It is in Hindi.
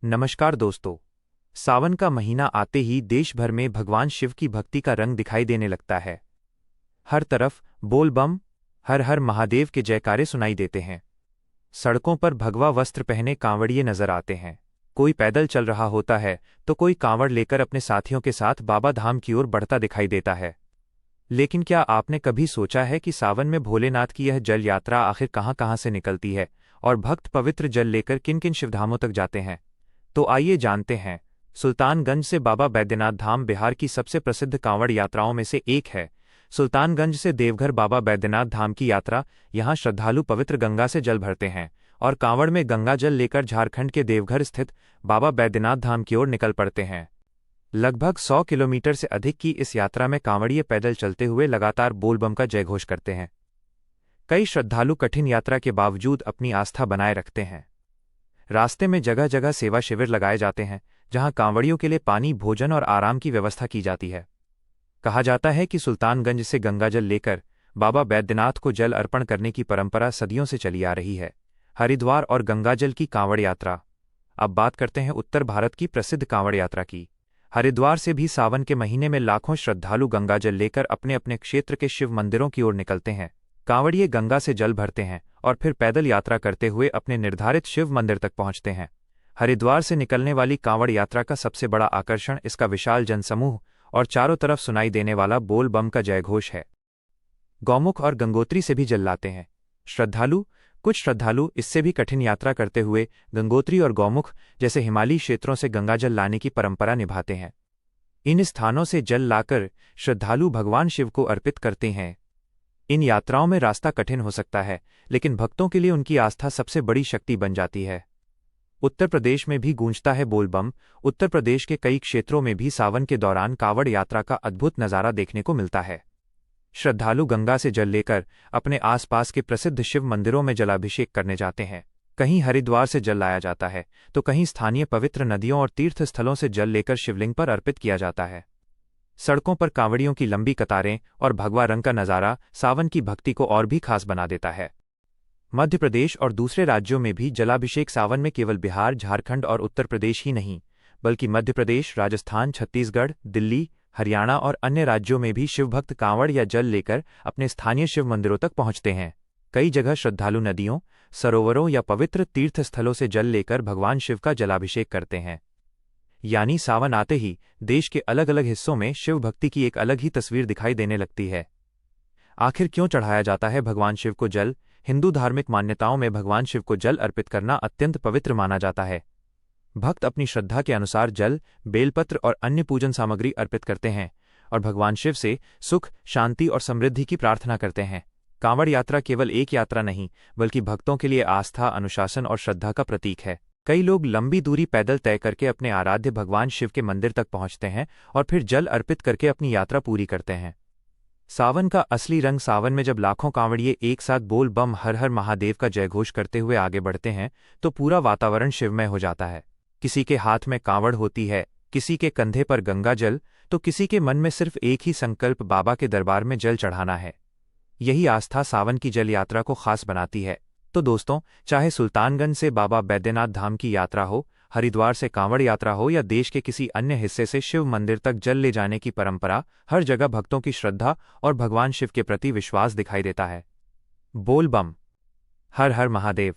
नमस्कार दोस्तों। सावन का महीना आते ही देश भर में भगवान शिव की भक्ति का रंग दिखाई देने लगता है। हर तरफ बोल बम, हर हर महादेव के जयकारे सुनाई देते हैं। सड़कों पर भगवा वस्त्र पहने कांवड़िए नजर आते हैं। कोई पैदल चल रहा होता है तो कोई कांवड़ लेकर अपने साथियों के साथ बाबा धाम की ओर बढ़ता दिखाई देता है। लेकिन क्या आपने कभी सोचा है कि सावन में भोलेनाथ की यह जल यात्रा आखिर कहाँ कहाँ से निकलती है और भक्त पवित्र जल लेकर किन किन शिवधामों तक जाते हैं? तो आइए जानते हैं। सुल्तानगंज से बाबा बैद्यनाथ धाम बिहार की सबसे प्रसिद्ध कांवड़ यात्राओं में से एक है। सुल्तानगंज से देवघर बाबा बैद्यनाथ धाम की यात्रा, यहाँ श्रद्धालु पवित्र गंगा से जल भरते हैं और कांवड़ में गंगा जल लेकर झारखंड के देवघर स्थित बाबा बैद्यनाथ धाम की ओर निकल पड़ते हैं। लगभग 100 किलोमीटर से अधिक की इस यात्रा में कांवड़िए पैदल चलते हुए लगातार बोलबम का जयघोष करते हैं। कई श्रद्धालु कठिन यात्रा के बावजूद अपनी आस्था बनाए रखते हैं। रास्ते में जगह जगह सेवा शिविर लगाए जाते हैं, जहां कांवड़ियों के लिए पानी, भोजन और आराम की व्यवस्था की जाती है। कहा जाता है कि सुल्तानगंज से गंगाजल लेकर बाबा बैद्यनाथ को जल अर्पण करने की परंपरा सदियों से चली आ रही है। हरिद्वार और गंगाजल की कांवड़ यात्रा। अब बात करते हैं उत्तर भारत की प्रसिद्ध कांवड़ यात्रा की। हरिद्वार से भी सावन के महीने में लाखों श्रद्धालु गंगाजल लेकर अपने अपने क्षेत्र के शिव मंदिरों की ओर निकलते हैं। कांवड़िए गंगा से जल भरते हैं और फिर पैदल यात्रा करते हुए अपने निर्धारित शिव मंदिर तक पहुंचते हैं। हरिद्वार से निकलने वाली कांवड़ यात्रा का सबसे बड़ा आकर्षण इसका विशाल जनसमूह और चारों तरफ सुनाई देने वाला बोल बम का जयघोष है। गौमुख और गंगोत्री से भी जल लाते हैं कुछ श्रद्धालु इससे भी कठिन यात्रा करते हुए गंगोत्री और गौमुख जैसे हिमालयी क्षेत्रों से गंगाजल लाने की परंपरा निभाते हैं। इन स्थानों से जल लाकर श्रद्धालु भगवान शिव को अर्पित करते हैं। इन यात्राओं में रास्ता कठिन हो सकता है, लेकिन भक्तों के लिए उनकी आस्था सबसे बड़ी शक्ति बन जाती है। उत्तर प्रदेश में भी गूंजता है बोलबम। उत्तर प्रदेश के कई क्षेत्रों में भी सावन के दौरान कांवड़ यात्रा का अद्भुत नज़ारा देखने को मिलता है। श्रद्धालु गंगा से जल लेकर अपने आसपास के प्रसिद्ध शिव मंदिरों में जलाभिषेक करने जाते हैं। कहीं हरिद्वार से जल लाया जाता है तो कहीं स्थानीय पवित्र नदियों और तीर्थ स्थलों से जल लेकर शिवलिंग पर अर्पित किया जाता है। सड़कों पर कांवड़ियों की लंबी कतारें और भगवा रंग का नज़ारा सावन की भक्ति को और भी खास बना देता है। मध्य प्रदेश और दूसरे राज्यों में भी जलाभिषेक सावन में केवल बिहार, झारखंड और उत्तर प्रदेश ही नहीं, बल्कि मध्य प्रदेश, राजस्थान, छत्तीसगढ़, दिल्ली, हरियाणा और अन्य राज्यों में भी शिवभक्त कांवड़ या जल लेकर अपने स्थानीय शिव मंदिरों तक पहुंचते हैं। कई जगह श्रद्धालु नदियों, सरोवरों या पवित्र तीर्थ स्थलों से जल लेकर भगवान शिव का जलाभिषेक करते हैं। यानी सावन आते ही देश के अलग अलग हिस्सों में शिव भक्ति की एक अलग ही तस्वीर दिखाई देने लगती है। आखिर क्यों चढ़ाया जाता है भगवान शिव को जल? हिंदू धार्मिक मान्यताओं में भगवान शिव को जल अर्पित करना अत्यंत पवित्र माना जाता है। भक्त अपनी श्रद्धा के अनुसार जल, बेलपत्र और अन्य पूजन सामग्री अर्पित करते हैं और भगवान शिव से सुख, शांति और समृद्धि की प्रार्थना करते हैं। कांवड़ यात्रा केवल एक यात्रा नहीं, बल्कि भक्तों के लिए आस्था, अनुशासन और श्रद्धा का प्रतीक है। कई लोग लंबी दूरी पैदल तय करके अपने आराध्य भगवान शिव के मंदिर तक पहुंचते हैं और फिर जल अर्पित करके अपनी यात्रा पूरी करते हैं। सावन का असली रंग सावन में जब लाखों कांवड़िए एक साथ बोल बम हर हर महादेव का जयघोष करते हुए आगे बढ़ते हैं तो पूरा वातावरण शिवमय हो जाता है। किसी के हाथ में कांवड़ होती है, किसी के कंधे पर गंगा जल, तो किसी के मन में सिर्फ एक ही संकल्प, बाबा के दरबार में जल चढ़ाना है। यही आस्था सावन की जल यात्रा को खास बनाती है। तो दोस्तों, चाहे सुल्तानगंज से बाबा बैद्यनाथ धाम की यात्रा हो, हरिद्वार से कांवड़ यात्रा हो या देश के किसी अन्य हिस्से से शिव मंदिर तक जल ले जाने की परंपरा, हर जगह भक्तों की श्रद्धा और भगवान शिव के प्रति विश्वास दिखाई देता है। बोल बम, हर हर महादेव।